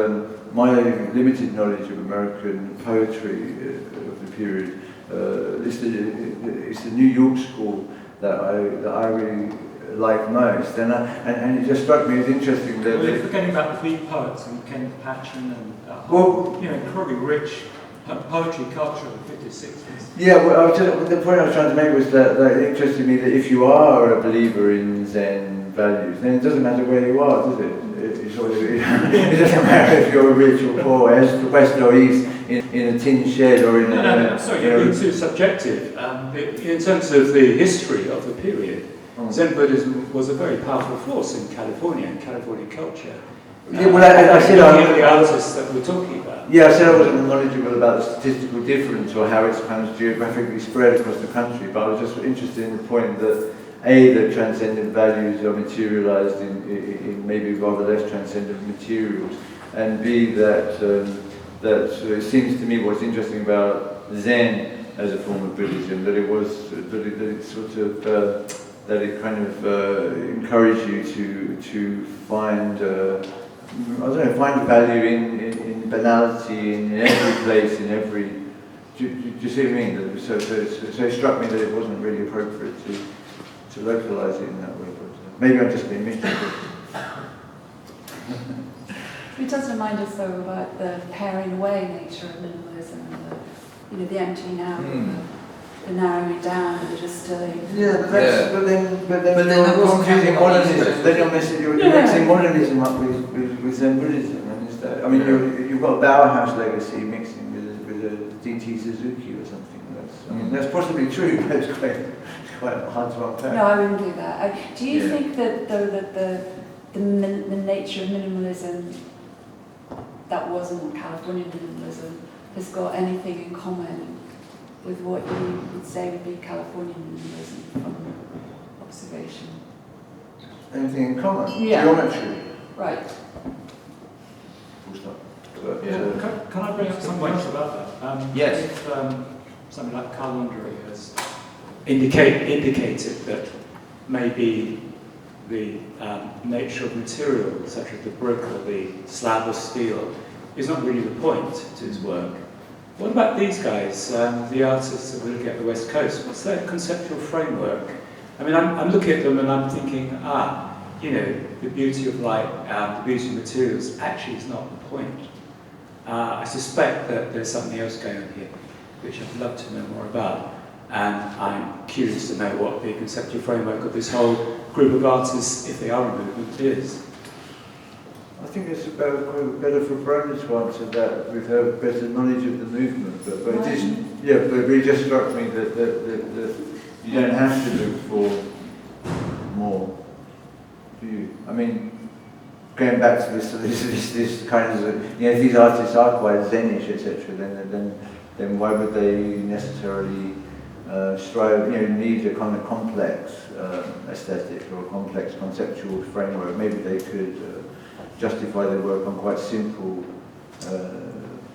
S3: my limited knowledge of American poetry of the period, it's the New York school that I really like most, and it just struck me as interesting that.
S6: Well, you're forgetting about the beat poets and Ken Patchen and
S3: well,
S6: incredibly rich poetry culture of the 50s, 60s.
S3: Yeah, well, the point I was trying to make was that it interested me that if you are a believer in Zen values, then it doesn't matter where you are, does it? It doesn't matter if you're rich or poor, west or east, in a tin shed or in
S6: No, sorry, you're being too subjective. In terms of the history of the period, Zen Buddhism was a very powerful force in California and Californian culture.
S3: Yeah, well, I said
S6: the artists that we're talking about.
S3: Yeah, I said I wasn't knowledgeable about the statistical difference or how it's kind of geographically spread across the country, but I was just interested in the point that that transcendent values are materialized in maybe rather less transcendent materials, and B, that it seems to me what's interesting about Zen as a form of Buddhism, that it kind of encouraged you to find find value in banality in every place, in every. Do you see what I mean? So it struck me that it wasn't really appropriate to localize it in that way. But maybe I'm just being mischievous.
S2: It does remind us though about the paring away nature of minimalism and the emptying out, the narrowing down, and the distilling.
S3: Yeah, but then
S1: that wasn't
S3: confusing
S1: happening
S3: modernism. Then you're mixing modernism up with Zen Buddhism, and is that, I mean, you've got a Bauhaus legacy mixing with a D.T. Suzuki or something. I mean, that's possibly true, but it's quite hard to unpack.
S2: No, I wouldn't do that. Do you think that though that the nature of minimalism that wasn't Californian minimalism has got anything in common with what you would say would be Californian minimalism from observation?
S3: Anything in common?
S2: Yeah.
S3: Geometry.
S2: Right.
S3: Full stop.
S6: Can I bring up something else about that?
S1: Yes.
S6: If, something like Carl Laundry has indicated that maybe the nature of material, such as the brick or the slab of steel, is not really the point to his work. What about these guys, the artists that we're looking at the West Coast? What's their conceptual framework? I mean, I'm looking at them and I'm thinking, the beauty of light, the beauty of materials actually is not the point. I suspect that there's something else going on here, which I'd love to know more about. And I'm curious to know what the conceptual framework of this whole group of artists, if they are a movement, is.
S3: I think it's better for Brona to answer that with her better knowledge of the movement. But it just struck me that you don't have to look for more, do you? I mean, going back to this kind of, if these artists are quite Zenish, etc., then why would they necessarily strive, need a kind of complex aesthetic or a complex conceptual framework? Maybe they could justify their work on quite simple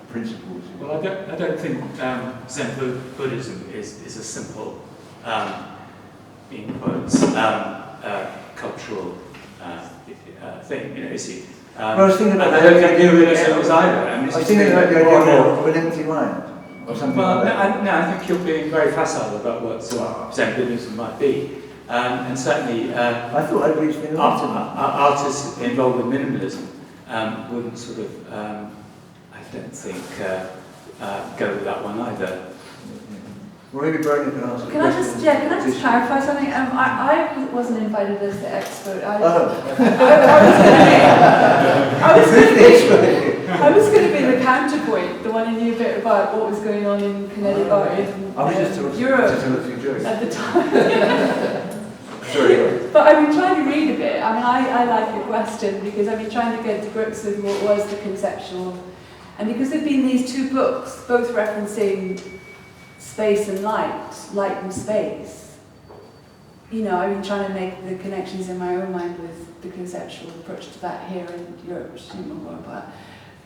S3: principles.
S6: Well, I don't think Zen Buddhism is a simple, in quotes, cultural thing. Is it?
S3: I was thinking about
S6: I don't think Buddhism is either. I
S3: was thinking about the idea of an empty mind. Or something like that.
S6: No, I think you're being very facile about what Zen Buddhism might be. And certainly,
S3: I thought I'd reached the
S6: artists involved with minimalism wouldn't sort of, I don't think, go with that one either.
S3: Well, maybe Bronac can answer.
S2: Can I just clarify something? I wasn't invited as the expert. I was going to be the counterpoint, the one who knew a bit about what was going on in kinetic art in Europe at the time.
S3: Sorry.
S2: But I've been trying to read a bit. I mean, I like your question because I've been trying to get to grips with what was the conceptual, and because there've been these two books, both referencing space and light and space. I've been trying to make the connections in my own mind with the conceptual approach to that here in Europe, which I'm not going about.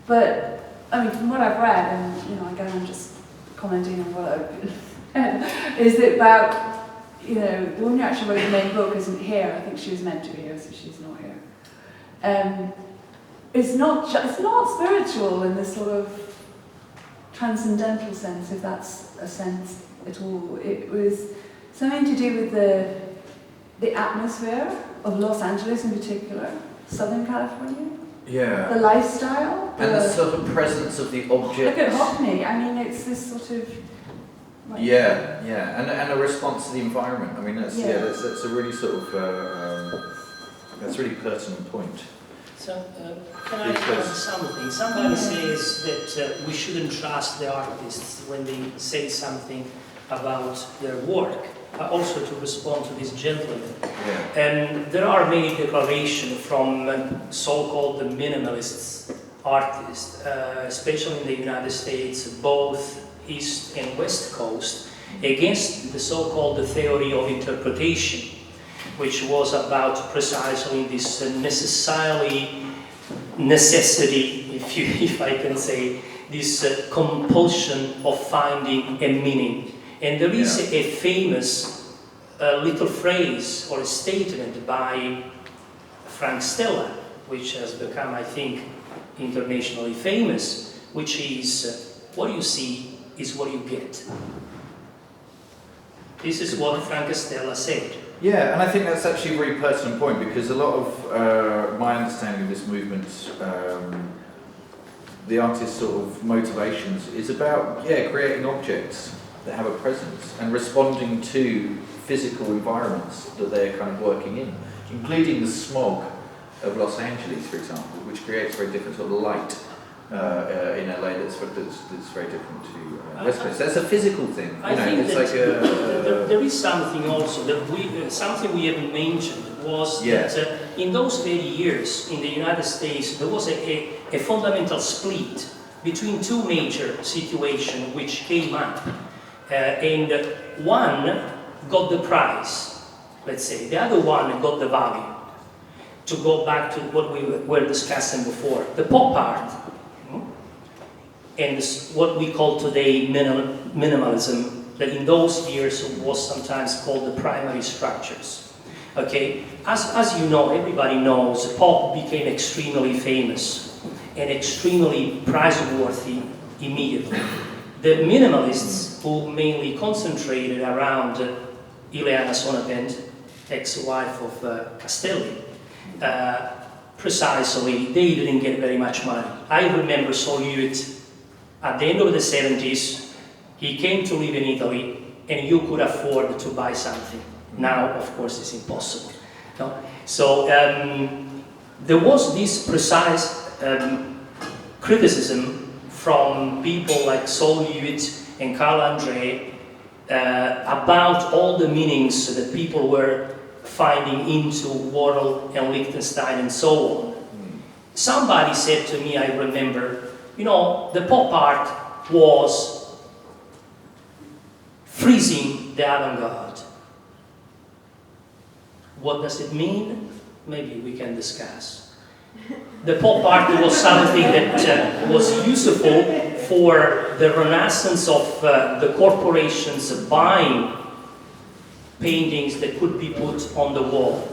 S2: But I mean, from what I've read, and again, I'm just commenting on what I've is it about. The woman who actually wrote the main book isn't here. I think she was meant to be here, so she's not here. It's not spiritual in this sort of transcendental sense, if that's a sense at all. It was something to do with the atmosphere of Los Angeles in particular, Southern California,
S1: Yeah.
S2: the lifestyle,
S1: And the sort of presence of the objects.
S2: look at Hockney. I mean, it's this sort of. like-
S1: Yeah, and a response to the environment. I mean,
S2: Yeah.
S1: that's a really sort of that's a really pertinent point.
S4: So, can I add something? Somebody says that we shouldn't trust the artists when they say something about their work. Also to respond to this gentleman.
S1: Yeah.
S4: And there are many declarations from so-called minimalists artists, especially in the United States, both East and West Coast, against the so-called theory of interpretation, which was about precisely this necessity, if I can say, this compulsion of finding a meaning. And there is a famous little phrase or a statement by Frank Stella, which has become, I think, internationally famous, which is, what you see is what you get. This is what Frank Stella said.
S1: Yeah, and I think that's actually a very pertinent point, because a lot of my understanding of this movement, the artist's sort of motivations, is about creating objects that have a presence and responding to physical environments that they're kind of working in, including the smog of Los Angeles, for example, which creates very different sort of light in LA that's very different to West Coast. That's a physical thing.
S4: I think that there is something also that something we haven't mentioned was that in those 30 years in the United States there was a fundamental split between two major situations which came up. And one got the prize, let's say, the other one got the value. To go back to what we were discussing before, the pop art, and what we call today minimalism, that in those years was sometimes called the primary structures. Okay, as you know, everybody knows, pop became extremely famous and extremely prize-worthy immediately. The minimalists, who mainly concentrated around Ileana Sonnabend, ex-wife of Castelli, precisely, they didn't get very much money. I remember Sol Lewitt at the end of the 70s, he came to live in Italy and you could afford to buy something. Now, of course, it's impossible. No? So there was this precise criticism from people like Sol Lewitt and Carl Andre about all the meanings that people were finding into Warhol and Liechtenstein and so on. Somebody said to me, I remember, the pop art was freezing the avant-garde. What does it mean? Maybe we can discuss. The pop art was something that was useful for the renaissance of the corporations buying paintings that could be put on the wall.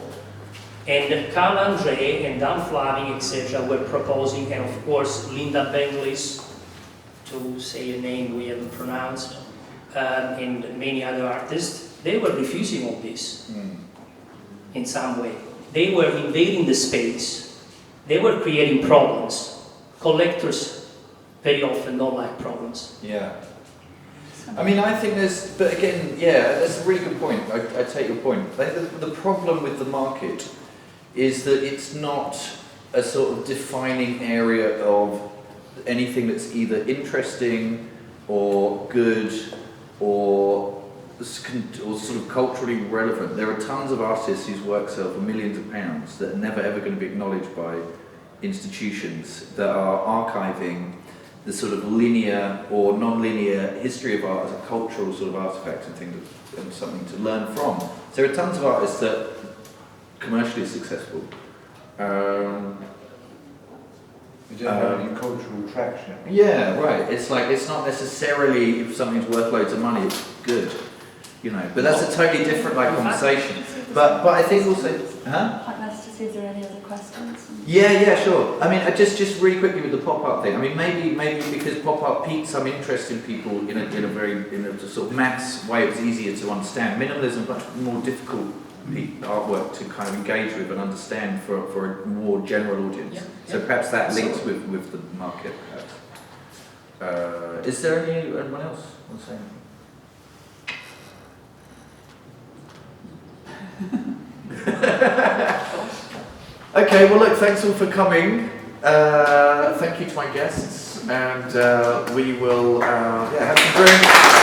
S4: And Carl Andre and Dan Flaving, etc., were proposing, and of course Linda Benglis, to say a name we haven't pronounced, and many other artists, they were refusing all this in some way. They were invading the space. They were creating problems. Collectors very often don't like problems.
S1: Yeah. I mean, I think but again, that's a really good point. I take your point. I think the problem with the market is that it's not a sort of defining area of anything that's either interesting or good or sort of culturally relevant. There are tons of artists whose work sell for millions of pounds that are never ever going to be acknowledged by institutions that are archiving the sort of linear or non-linear history of art as a cultural sort of artifact and thing and something to learn from. So there are tons of artists that commercially successful.
S3: You don't have any cultural traction.
S1: Yeah, right. It's like, it's not necessarily if something's worth loads of money, it's good, But that's a totally different conversation. But I think also,
S2: Quite nice to see. Is there any other questions?
S1: Yeah, sure. I mean, just really quickly with the pop art thing. I mean, maybe because pop art piqued some interest in people in a sort of mass way, it was easier to understand. Minimalism is much more difficult artwork to kind of engage with and understand for a more general audience.
S4: Yeah,
S1: So
S4: yeah.
S1: perhaps that links
S4: Absolutely.
S1: with the market. Perhaps. Is there anyone else want to say anything? Okay, well look, thanks all for coming. Thank you to my guests, and we will have some drinks.